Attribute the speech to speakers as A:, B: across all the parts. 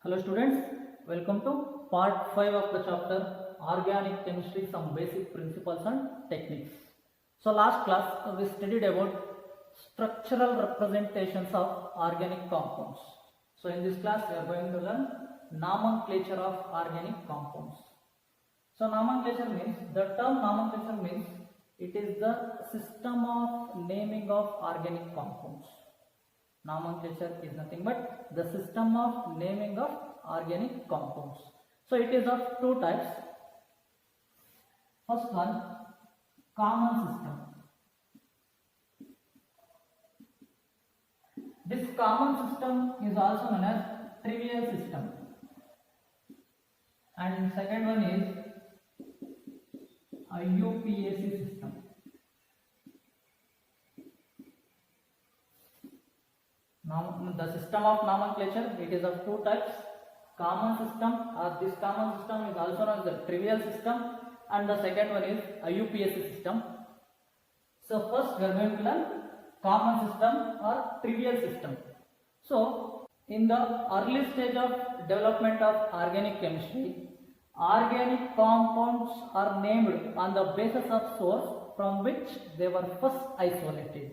A: Hello students, welcome to part 5 of the chapter Organic Chemistry, some basic principles and techniques. So last class we studied about structural representations of organic compounds. So in this class we are going to learn nomenclature of organic compounds. So nomenclature means, the term nomenclature means it is the system of naming of organic compounds. Nomenclature is nothing but the system of naming of organic compounds. So it is of two types. First one, common system. This common system is also known as trivial system. And second one is IUPAC system. Now, the system of nomenclature, it is of two types. Common system, or this common system is also known as the trivial system, and the second one is IUPAC system. So first we are going to learn common system or trivial system. So in the early stage of development of organic chemistry, organic compounds are named on the basis of source from which they were first isolated.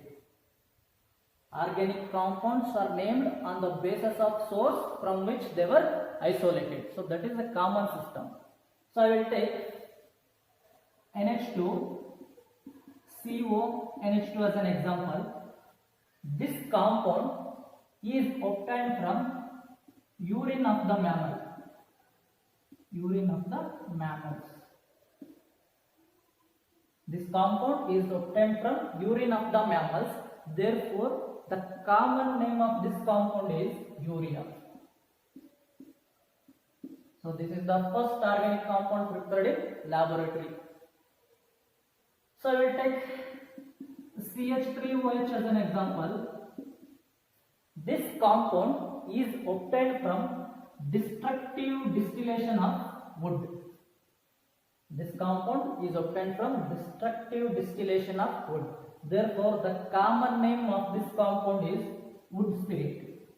A: Organic compounds are named on the basis of source from which they were isolated. So that is a common system. So I will take NH2, CO, NH2 as an example. This compound is obtained from urine of the mammal. Urine of the mammals. This compound is obtained from urine of the mammals. Therefore, the common name of this compound is urea. So this is the first organic compound prepared in laboratory. So I will take CH3OH as an example. This compound is obtained from destructive distillation of wood. This compound is obtained from destructive distillation of wood. Therefore, the common name of this compound is wood spirit.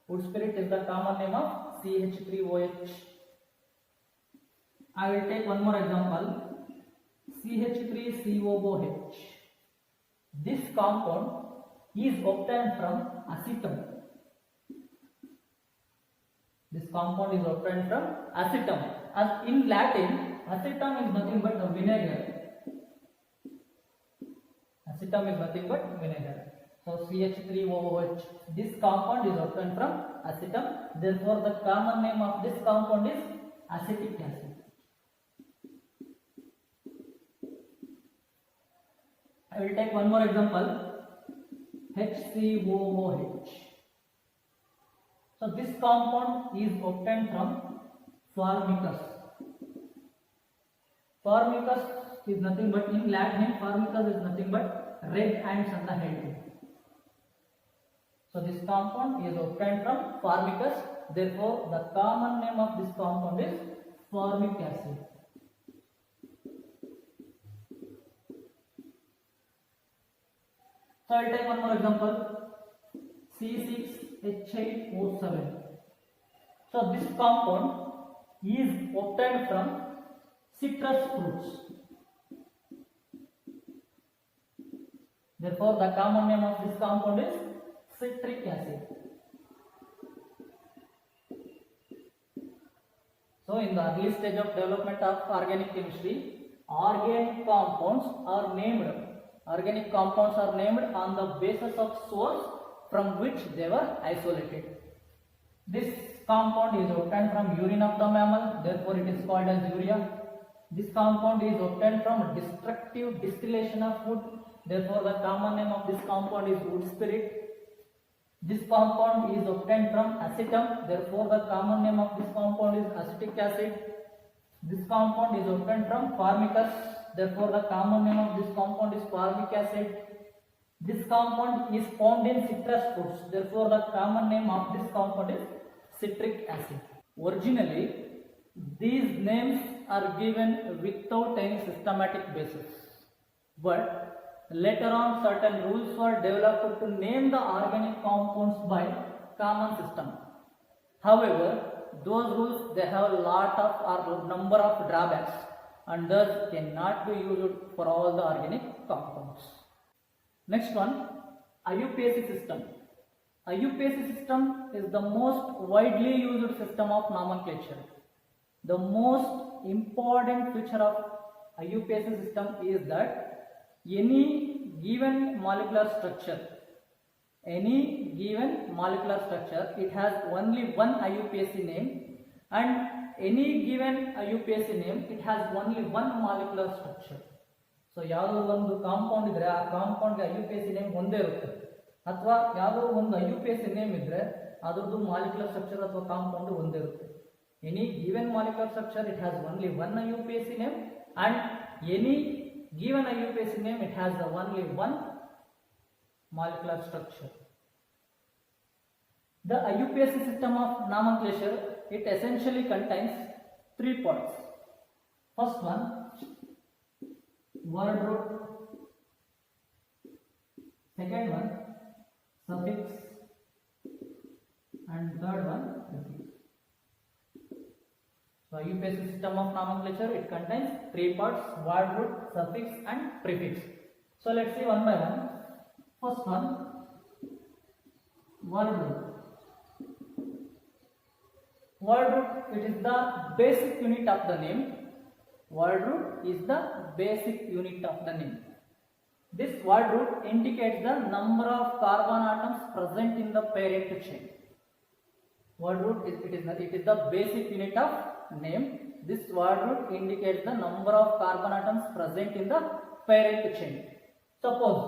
A: Wood spirit is the common name of CH3OH. I will take one more example. CH3COOH. This compound is obtained from acetum. This compound is obtained from acetum. As in Latin, acetum is nothing but a vinegar. Acetum is nothing but vinegar. So CH3OH. This compound is obtained from acetum. Therefore, the common name of this compound is acetic acid. I will take one more example. HCOOH. So this compound is obtained from Formicus. Formicus is nothing but, in Latin, Formicus is nothing but red ants on the head. So this compound is obtained from Formicus. Therefore, the common name of this compound is formic acid. So I will take one more example. C6H8O7. So this compound is obtained from citrus fruits. Therefore, the common name of this compound is citric acid. So in the early stage of development of organic chemistry, organic compounds are named on the basis of source from which they were isolated. This compound is obtained from urine of the mammal, therefore it is called as urea. This compound is obtained from destructive distillation of wood, therefore the common name of this compound is wood spirit. This compound is obtained from acetum, therefore the common name of this compound is acetic acid. This compound is obtained from Formicus, therefore the common name of this compound is formic acid. This compound is found in citrus fruits, therefore the common name of this compound is citric acid. Originally, these names are given without any systematic basis, but Later on, certain rules were developed to name the organic compounds by common system. However, those rules they have a lot of or number of drawbacks and thus cannot be used for all the organic compounds. Next one, IUPAC system. IUPAC system is the most widely used system of nomenclature. The most important feature of IUPAC system is that any given molecular structure, it has only one IUPAC name, and any given IUPAC name, it has only one molecular structure. So ಯಾವುದೋ ಒಂದು compound ಇದ್ರೆ ಆ ಕಾಂಪೌಂಡ್ಗೆ IUPAC name ಒಂದೇ ಇರುತ್ತೆ, ಅಥವಾ ಯಾವುದೋ ಒಂದು IUPAC name ಇದ್ರೆ ಅದರದ್ದು ಮಾಲಿಕ್ಯುಲರ್ ಸ್ಟ್ರಕ್ಚರ್ ಅಥವಾ ಕಾಂಪೌಂಡ್ ಒಂದೇ ಇರುತ್ತೆ. Any given molecular structure, it has only one IUPAC name, and any given IUPAC name, it has only one molecular structure. The IUPAC system of nomenclature, it essentially contains three parts. First one, word root. Second one, suffix, and third one, prefix. So IUPAC system of nomenclature, it contains three parts: word root, suffix, and prefix. So let's see one by one. First one, word root. Word root, it is the basic unit of the name. Word root is the basic unit of the name. This word root indicates the number of carbon atoms present in the parent chain. Word root it is the basic unit of name. This word root indicates the number of carbon atoms present in the parent chain. Suppose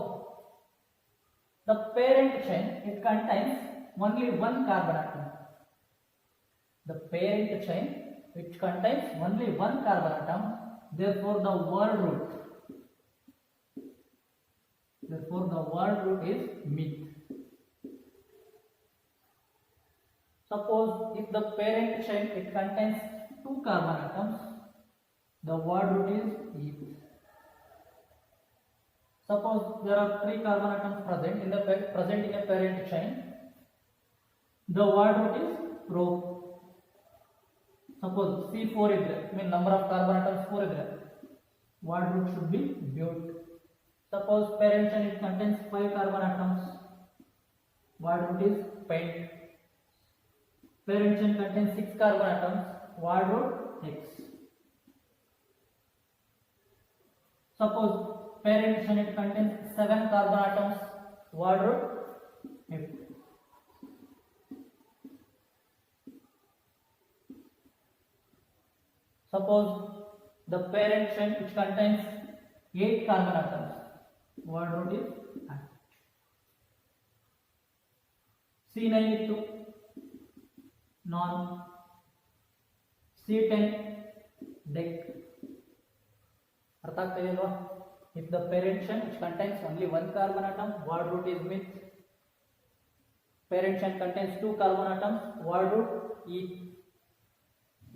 A: the parent chain, it contains only one carbon atom. The parent chain, which contains only one carbon atom, therefore the word root is meth. Suppose if the parent chain, it contains two carbon atoms, the word root is eth. Suppose there are three carbon atoms present in a parent chain, the word root is pro. Suppose C4 idre, mean number of carbon atoms 4 idre, word root should be but. Suppose parent chain, it contains 5 carbon atoms, word root is pent. Parent chain contains 6 carbon atoms, word root hex. Suppose parent chain, it contains 7 carbon atoms, word root hep. Suppose the parent chain, which contains 8 carbon atoms, word root is at. C9 ittu non, C10 deck. ಅರ್ಥ ಆಗ್ತಾ ಇದೆಯಲ್ವಾ? If the parent chain, which contains only one carbon atom, word root is meth. Parent chain contains 2 carbon atoms, word root eth.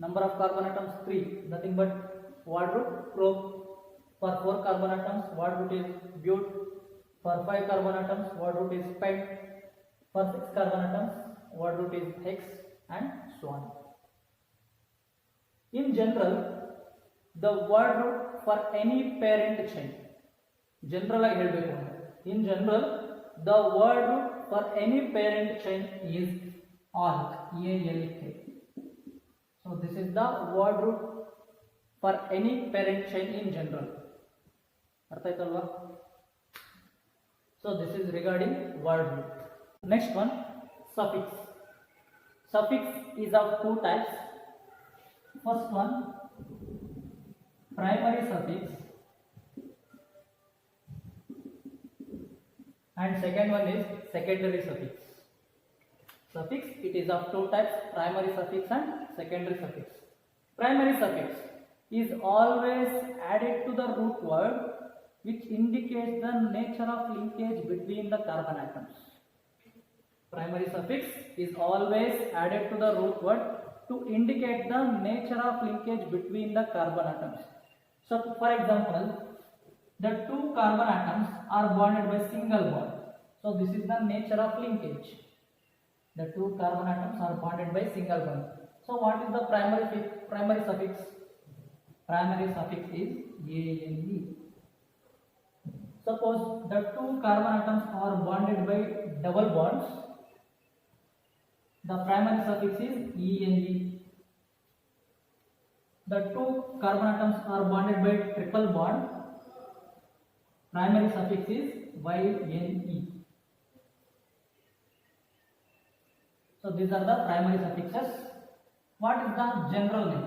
A: Number of carbon atoms 3, nothing but word root pro. For 4 carbon atoms, word root is but. For 5 carbon atoms, word root is pent. For 6 carbon atoms, word root is hex, and so on. In general, the word root for any parent chain, general ಆಗಿ ಹೇಳಬೇಕು ಅಂದ್ರೆ, in general the word root for any parent chain is alk, ALK. So this is the word root for any parent chain in general. ಅರ್ಥ ಆಯ್ತಲ್ವಾ? So this is regarding word root. Next one, suffix. Suffix is of two types. First one, primary suffix, and second one is secondary suffix. Suffix, it is of two types, primary suffix and secondary suffix. Primary suffix is always added to the root word, which indicates the nature of linkage between the carbon atoms. Primary suffix is always added to the root word to indicate the nature of linkage between the carbon atoms. So for example, The two carbon atoms are bonded by single bond. So this is the nature of linkage. The two carbon atoms are bonded by single bond. So what is the primary suffix? Primary suffix is ane. Suppose the two carbon atoms are bonded by double bonds. The primary suffix is ene. The two carbon atoms are bonded by triple bond. Primary suffix is yne. So these are the primary suffixes. What is the general name?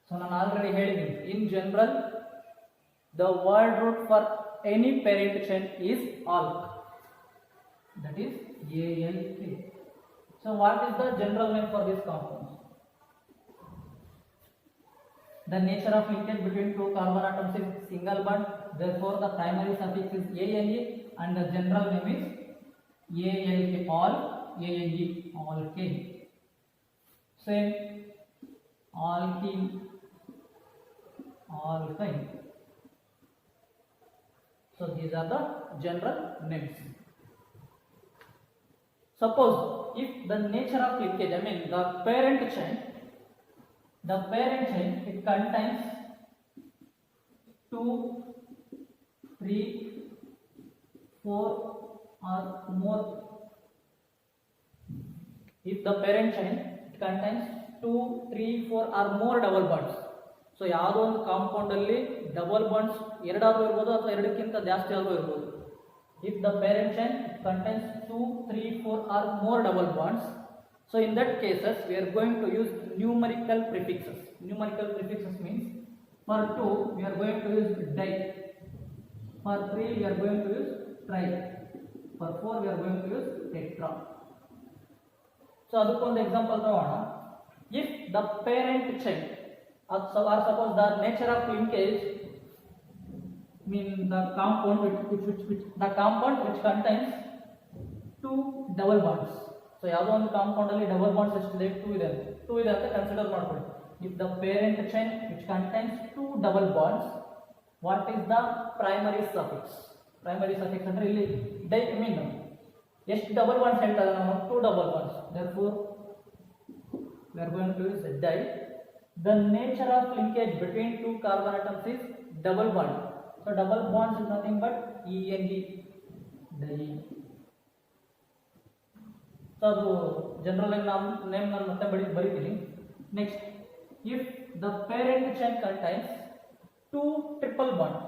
A: So I already ಹೇಳಿದ್ದೀನಿ. In general, the word root for any parent chain is alk. That is ALK. So what is the general name for this compound? The nature of linkage between two carbon atoms is single bond. Therefore, the primary suffix is ane and the general name is ALK. Alkane. Same alkene, alkyne. So these are the general names. Suppose if the nature of linkage, I mean the parent chain, it contains 2, 3, 4 or more. If the parent chain it contains 2, 3, 4 or more double bonds. So ಯಾವುದೋ ಒಂದು compound ಅಲ್ಲಿ double bonds ಎರಡಾದರೂ ಇರಬಹುದು ಅಥವಾ ಎರಡಕ್ಕಿಂತ ಜಾಸ್ತಿ ಆದರೂ ಇರಬಹುದು. If the parent chain contains 2, 3, 4 or more double bonds, so in that cases we are going to use numerical prefixes. Numerical prefixes means for 2 we are going to use di, for 3 we are going to use tri, for 4 we are going to use tetra. So ಅದಕ್ಕೊಂದು example ತಗೋಣ. If the parent chain or suppose the nature of linkage mean the compound which contains 2 double bonds. So ಯಾವುದೋ ಒಂದು compound ಅಲ್ಲಿ double bonds ಎಷ್ಟಿದೆ? 2 ಇದೆ ಅಂತ consider ಮಾಡ್ಕೊಳ್ಳಿ. If the parent chain which contains 2 double bonds, what is the primary suffix? Primary suffix ಅಂದ್ರೆ ಇಲ್ಲಿ dye ಮೀನ್ ಎಷ್ಟು ಡಬಲ್ ಬಾಂಡ್ಸ್ ಹೇಳ್ತಾರೆ ನಾವು? 2 double bonds. Therefore we are going to use di. The nature of linkage between two carbon atoms is double bond. So double bonds is nothing but ene, di. So ಅದು general name ನಾನು ಮತ್ತೆ ಬರೀತೀನಿ. Next, if the parent chain contains 2 triple bonds,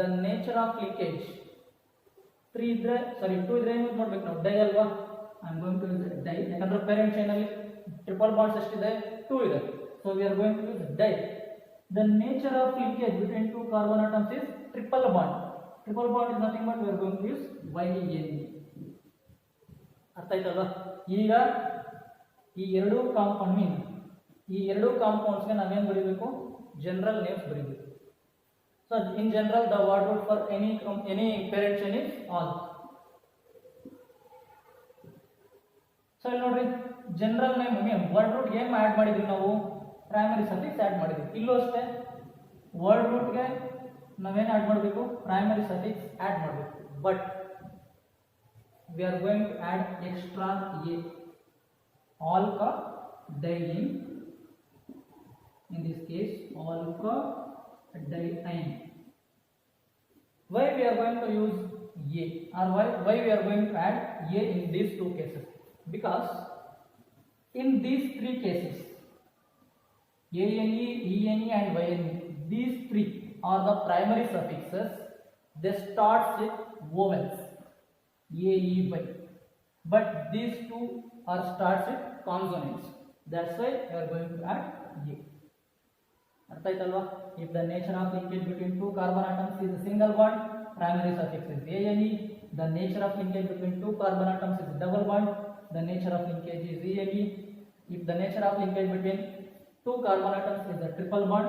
A: the nature of linkage 2 ಇದ್ರೆ use ಮಾಡ್ಬೇಕು ನಾವು. Di ಅಲ್ವಾ? I am going to use di. ಯಾಕಂದ್ರೆ parent chain ಅಲ್ಲಿ ಟ್ರಿಪಲ್ ಬಾಂಡ್ಸ್ ಎಷ್ಟಿದೆ? 2 ಇದೆ. So we are going to use di. The nature of linkage between two carbon atoms is triple bond. Triple bond is nothing but we are going to use YNE. ಅರ್ಥ ಆಯ್ತಲ್ವಾ? ಈಗ ಈ ಎರಡು ಕಾಂಪೌಂಡ್ಸ್ಗೆ ನಾವೇನು ಬರೀಬೇಕು? ಜನರಲ್ ನೇಮ್ಸ್ ಬರೀಬೇಕು. So in general the word root for any parent chain is alk. So ಇಲ್ಲಿ ನೋಡ್ರಿ, ಜನರಲ್ ನೇಮ್ ವರ್ಡ್ ರೂಟ್ ಏನು ಆ್ಯಡ್ ಮಾಡಿದ್ವಿ ನಾವು? ಪ್ರೈಮರಿ ಸಫಿಕ್ಸ್ ಆ್ಯಡ್ ಮಾಡಿದ್ವಿ. ಇಲ್ಲೂ ಅಷ್ಟೇ ವರ್ಡ್ ರೂಟ್ಗೆ ನಾವೇನು ಆ್ಯಡ್ ಮಾಡಬೇಕು? ಪ್ರೈಮರಿ ಸಫಿಕ್ಸ್ ಆ್ಯಡ್ ಮಾಡಬೇಕು. But we are going to add extra a, alkadiene. In this case, alka diene. Why we are going to use A, or why we are going to add A in these two cases? Because in these three cases, ane, ene and yne, these three are the primary suffixes. They start with vowels a, e, y, but these two are starts with consonants. That's why we are going to add A. ಅರ್ಥ ಆಯ್ತಲ್ವಾ? If the nature of linkage between two carbon atoms is a single bond, primary suffix is ane. The nature of linkage between two carbon atoms is double bond, the nature of linkage is ene. If the nature of linkage between two carbon atoms is a triple bond,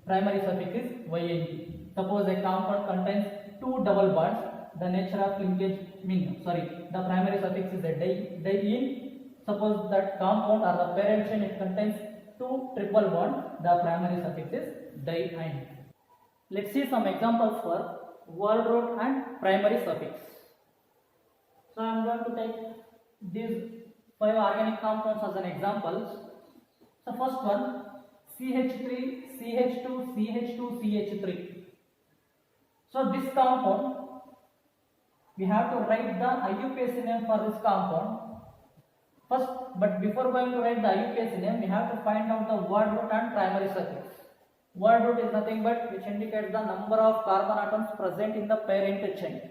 A: primary suffix is yne. Suppose a compound contains two double bonds, the nature of linkage the primary suffix is a diene. Suppose that compound or the parent chain it contains two triple bond, the primary suffix is diene. Let's see some examples for word root and primary suffix. So I am going to take these 5 organic compounds as an example. So first one, CH3, CH2, CH2, CH3. So this compound, we have to write the IUPAC name for this compound. First, but before going to write the IUPAC name, we have to find out the word root and primary suffix. Word root is nothing but which indicates the number of carbon atoms present in the parent chain.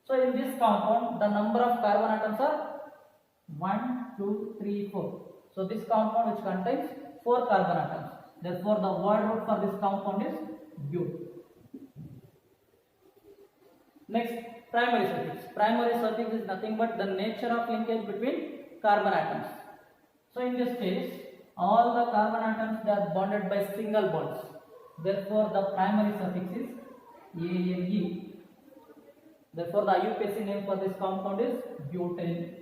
A: So in this compound, the number of carbon atoms are 1, 2, 3, 4. So this compound which contains 4 carbon atoms. Therefore, the word root for this compound is bute. Next, primary suffix. Primary suffix is nothing but the nature of linkage between carbon atoms. So in this case, all the carbon atoms they are bonded by single bonds. Therefore, the primary suffix is ANE. Therefore, the IUPAC name for this compound is butane.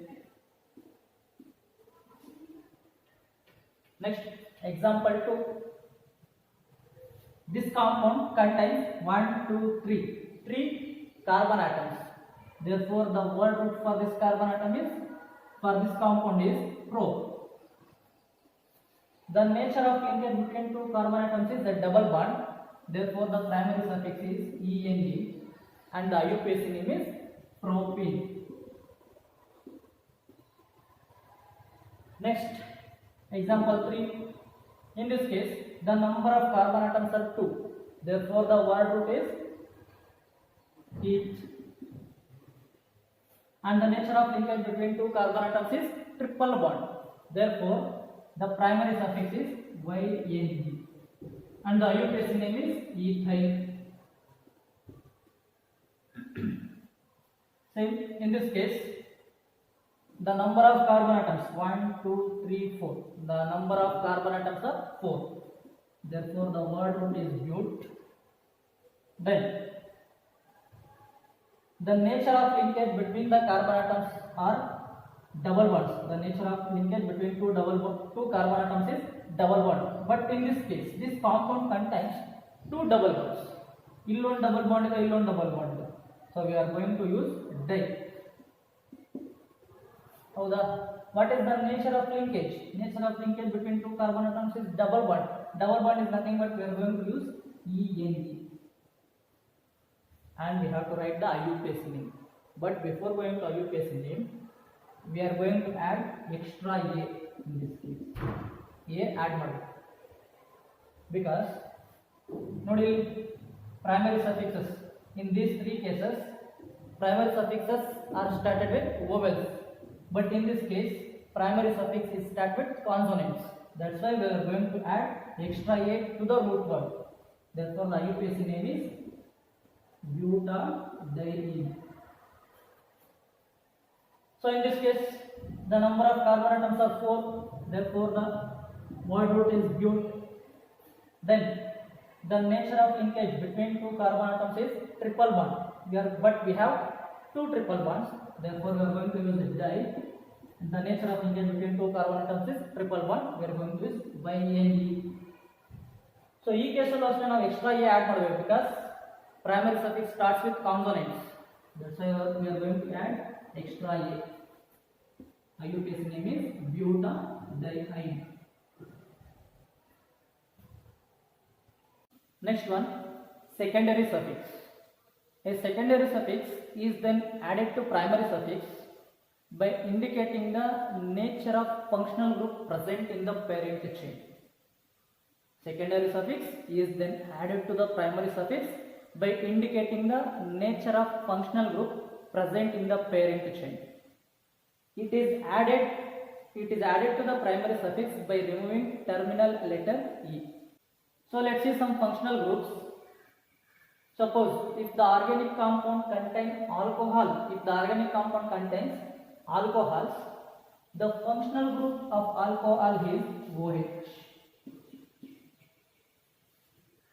A: Next, example 2. This compound contains 1, 2, 3 carbon atoms. Therefore, the word root for this carbon atom is, for this compound is pro. The nature of linkage between 2 carbon atoms is a double bond. Therefore, the primary suffix is ENG and the IUPAC name is propene. Next, example 3. In this case, the number of carbon atoms are 2. Therefore, the word root is heat. And the nature of linkage between 2 carbon atoms is triple bond. Therefore, the primary suffix is YNG and the IUPAC name is ethyl. Same in this case, the number of carbon atoms 1, 2, 3, 4. The number of carbon atoms are 4. Therefore, the word root is bute. Then, the nature of linkage between the carbon atoms are double bonds. The nature of linkage between two carbon atoms is double bond. But in this case, this compound contains 2 double bonds. Illone double bond is illone double bond. So we are going to use di. What is the nature of linkage? Nature of linkage between 2 carbon atoms is double bond. Double bond is nothing but we are going to use ENG. And we have to write the IUPAC name. But before going to IUPAC name, we are going to add extra A in this case. A add ಮಾಡಿ because ನೋಡಿ primary suffixes in these 3 cases primary suffixes are started with vowels, but in this case primary suffix is started with consonants. That's why we are going to add extra A to the root word. Therefore, the IUPAC name is butadiene. So in this case, the number of carbon atoms are 4. Therefore, the word root is bute. Then, the nature of linkage between 2 carbon atoms is triple bond. But we have 2 triple bonds. Therefore, we are going to use di. And the nature of linkage between 2 carbon atoms is triple bond. We are going to use YNE. So, in case of now extra A add ಮಾಡಬೇಕು because primary suffix starts with consonants. That's why we are going to add extra A. IUPAC name is butadiene. Next one, secondary suffix. A secondary suffix is then added to primary suffix by indicating the nature of functional group present in the parent chain. Secondary suffix is then added to the primary suffix by indicating the nature of functional group present in the parent chain. It is added to the primary suffix by removing terminal letter E. So let's see some functional groups. Suppose if the organic compound contains alcohol, the functional group of alcohol is OH.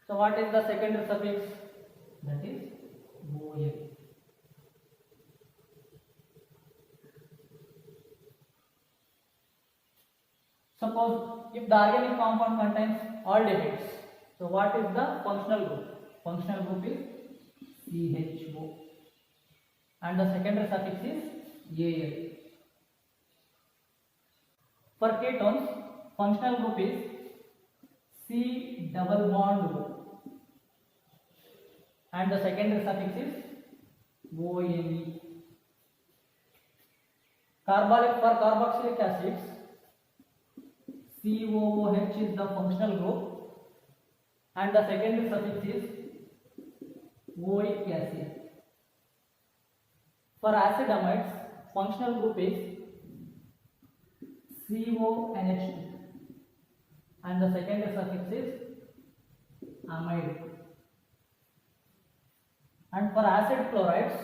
A: So what is the secondary suffix? That is OL. Suppose if the organic compound contains aldehydes, so what is the functional group? Functional group is CHO and the secondary suffix is AL. For ketones, functional group is C double bond O and the secondary suffix is ONE. Carbolic for carboxylic acids, COOH is the functional group and the secondary suffix is OIC acid. For acid amides, functional group is CONH2 and the secondary suffix is amide. And for acid chlorides,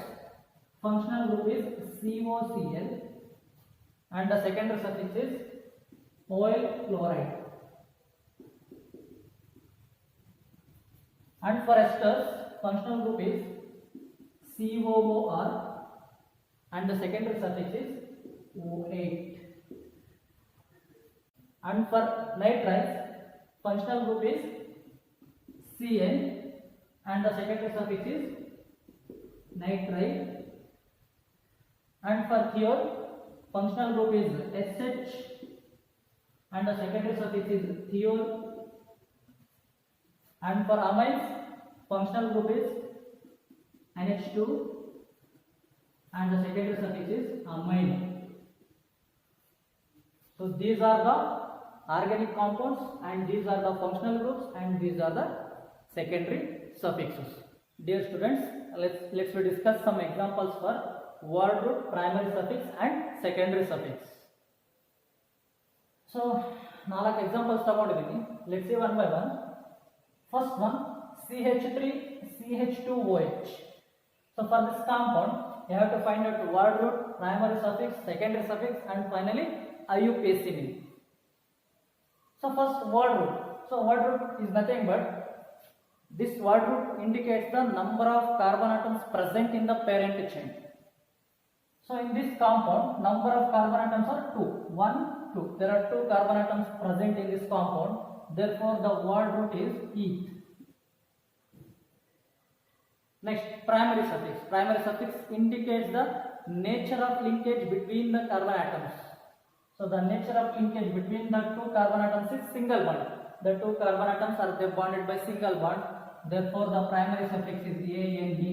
A: functional group is COCl and the secondary suffix is oil chloride. And for esters, functional group is COOR and the secondary suffix is O8. And for nitrites, functional group is CN and the secondary suffix is nitrile. And for thiol, functional group is SH and the secondary suffix is thiol. And for amides, functional group is NH2 and the secondary suffix is amine. So these are the organic compounds and these are the functional groups and these are the secondary suffixes. Dear students, let's discuss some examples for word root, primary suffix and secondary suffix. So, 4 examples ತಗೊಂಡಿದ್ದೀನಿ. Let's see one by one. First one, CH3 CH2OH. So for this compound, you have to find out word root, primary suffix, secondary suffix and finally IUPAC name. So first word root. So word root is nothing but this word root indicates the number of carbon atoms present in the parent chain. So in this compound, number of carbon atoms are 2. 1, 2. There are 2 carbon atoms present in this compound. Therefore, the word root is eth. Next, primary suffix. Primary suffix indicates the nature of linkage between the carbon atoms. So the nature of linkage between the 2 carbon atoms is single bond. The 2 carbon atoms are they bonded by single bond. Therefore, the primary suffix is AND.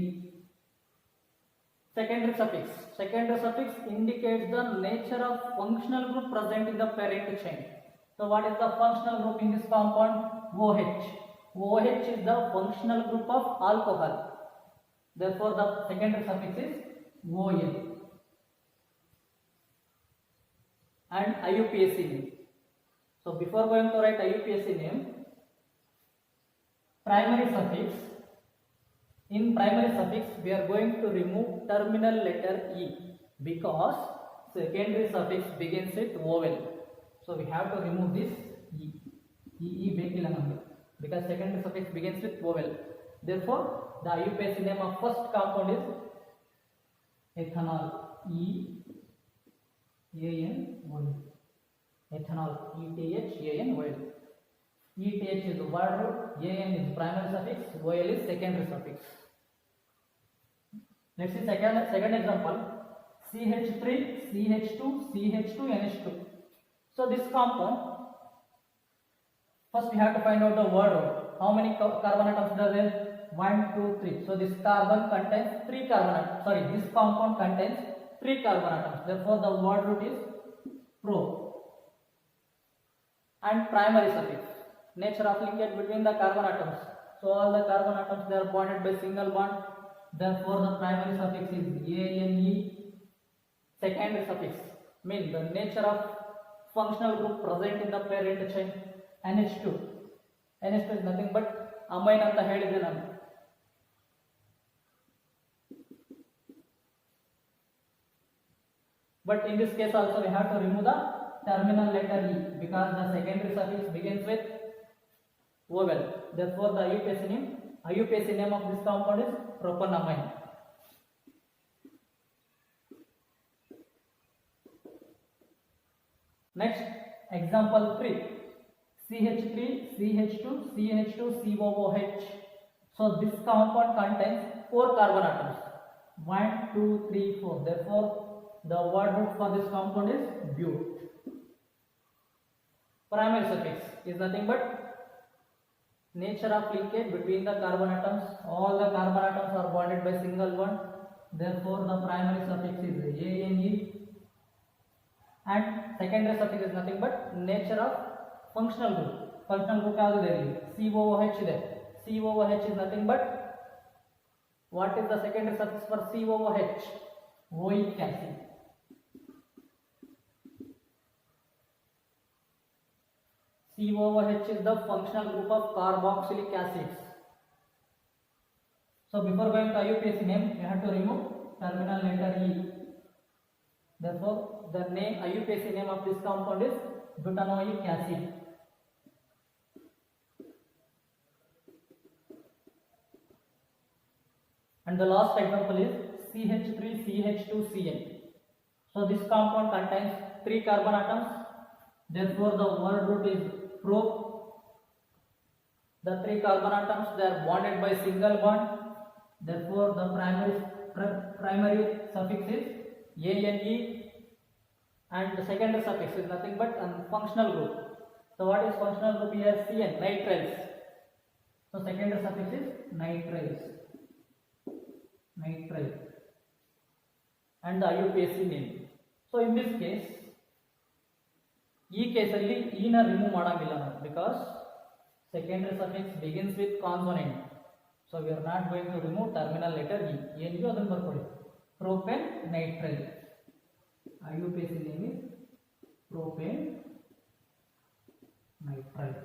A: Secondary suffix. Secondary suffix indicates the nature of functional group present in the parent chain. So what is the functional group in this compound? OH. OH is the functional group of alcohol. Therefore, the secondary suffix is ON. And IUPAC name. So before going to write IUPAC name, primary suffix. In primary suffix, we are going to remove terminal letter E because secondary suffix begins with vowel. So we have to remove this E. Because secondary suffix begins with vowel. Therefore, the IUPAC name of first compound is ethanol. E-A-N-O-L. Ethanol. E-T-H-A-N-O-L. ETH is word root, AN is primary suffix, OL is secondary suffix. Let's see second example. CH3, CH2, CH2, NH2. So this compound, first we have to find out the word root. How many carbon atoms are there? 1, 2, 3. So this carbon contains 3 carbon atoms. Sorry, this compound contains 3 carbon atoms. Therefore, the word root is pro. And primary suffix. Nature of linkage between the carbon atoms. So all the carbon atoms they are bonded by single bond. Therefore the primary suffix is ANE. Secondary suffix means the nature of functional group present in the parent chain. NH2. NH2 is nothing but amine anta ಹೇಳಿದೆ ನಾನು. But in this case also we have to remove the terminal letter E because the secondary suffix begins with vowel. Therefore, the IUPAC name of this compound is propanamine. Next, example 3, CH3, CH2, CH2, COOH. So this compound contains 4 carbon atoms. 1, 2, 3, 4. Therefore, the word root for this compound is but. Primary suffix is nothing but nature of linkage between the carbon atoms. All the carbon atoms are bonded by single bond. Therefore, the primary suffix is ane. And secondary suffix is nothing but nature of functional group. Functional group ಯಾವುದು ಇದೆ ಇಲ್ಲಿ COOH ಇದೆ. COOH is nothing but what is the secondary suffix for COOH? Oic acid. COOH is the functional group of carboxylic acids. So before going to IUPAC name, you have to remove terminal letter E. Therefore, the name IUPAC name of this compound is butanoic acid. And the last example is CH3CH2Cl. So this compound contains 3 carbon atoms. Therefore, the word root is pro. The 3 carbon atoms, they are bonded by single bond. Therefore, the primary suffix is ane, and the secondary suffix is nothing but a functional group. So what is functional group here? Cn, nitriles. So secondary suffix is nitriles. And the IUPAC name. So in this case, ಈ ಕೇಸಲ್ಲಿ E ನ remove ಮಾಡಂಗಿಲ್ಲ ನಾವು, because secondary suffix begins with consonant. So we are not going to remove terminal letter E. ಏನಿದೆಯೋ ಅದನ್ನು ಬರ್ಕೊಳ್ಳಿ. Propane nitrile. IUPAC name is propane nitrile.